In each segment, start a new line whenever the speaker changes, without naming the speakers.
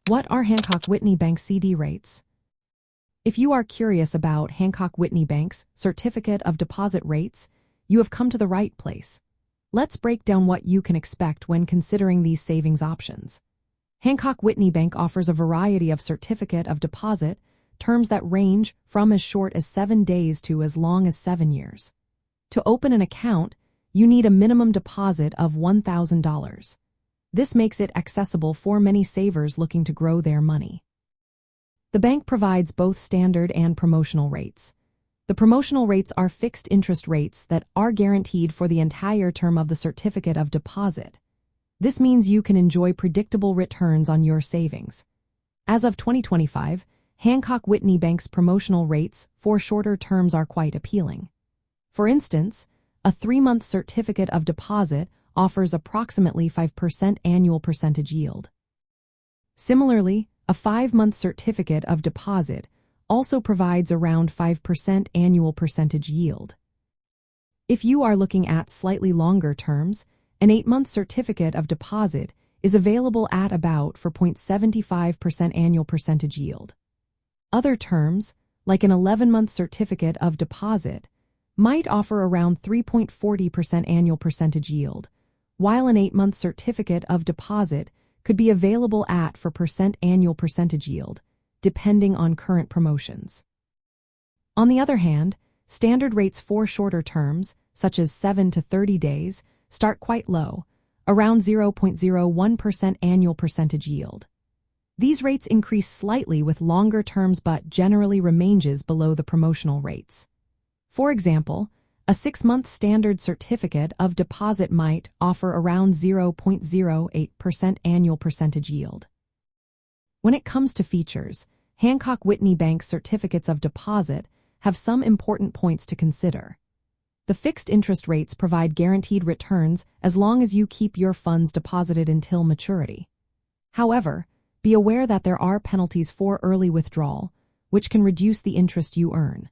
What are Hancock Whitney Bank CD rates? If you are curious about Hancock Whitney Bank's certificate of deposit rates, you have come to the right place. Let's break down what you can expect when considering these savings options. Hancock Whitney Bank offers a variety of certificate of deposit terms that range from as short as 7 days to as long as 7 years. To open an account, you need a minimum deposit of $1,000. This makes it accessible for many savers looking to grow their money. The bank provides both standard and promotional rates. The promotional rates are fixed interest rates that are guaranteed for the entire term of the certificate of deposit. This means you can enjoy predictable returns on your savings. As of 2025, Hancock Whitney Bank's promotional rates for shorter terms are quite appealing. For instance, a 3-month certificate of deposit offers approximately 5% annual percentage yield. Similarly, a 5-month certificate of deposit also provides around 5% annual percentage yield. If you are looking at slightly longer terms, an 8-month certificate of deposit is available at about 4.75% annual percentage yield. Other terms, like an 11-month certificate of deposit, might offer around 3.40% annual percentage yield, while an 8-month certificate of deposit could be available at 4% annual percentage yield, depending on current promotions. On the other hand, standard rates for shorter terms, such as 7 to 30 days, start quite low, around 0.01% annual percentage yield. These rates increase slightly with longer terms but generally remains below the promotional rates. For example, a 6-month standard certificate of deposit might offer around 0.08% annual percentage yield. When it comes to features, Hancock Whitney Bank certificates of deposit have some important points to consider. The fixed interest rates provide guaranteed returns as long as you keep your funds deposited until maturity. However, be aware that there are penalties for early withdrawal, which can reduce the interest you earn.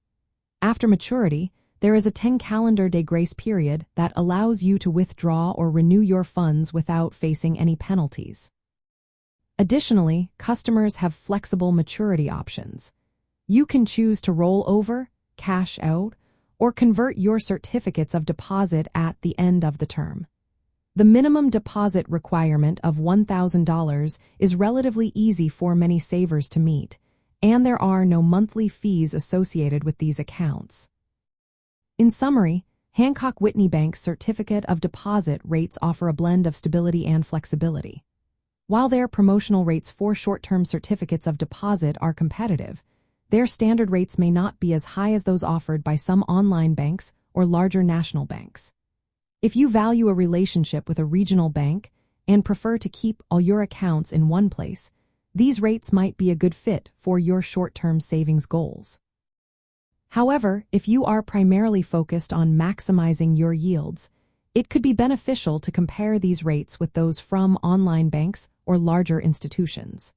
After maturity, there is a 10-calendar-day grace period that allows you to withdraw or renew your funds without facing any penalties. Additionally, customers have flexible maturity options. You can choose to roll over, cash out, or convert your certificates of deposit at the end of the term. The minimum deposit requirement of $1,000 is relatively easy for many savers to meet, and there are no monthly fees associated with these accounts. In summary, Hancock Whitney Bank's certificate of deposit rates offer a blend of stability and flexibility. While their promotional rates for short-term certificates of deposit are competitive, their standard rates may not be as high as those offered by some online banks or larger national banks. If you value a relationship with a regional bank and prefer to keep all your accounts in one place, these rates might be a good fit for your short-term savings goals. However, if you are primarily focused on maximizing your yields, it could be beneficial to compare these rates with those from online banks or larger institutions.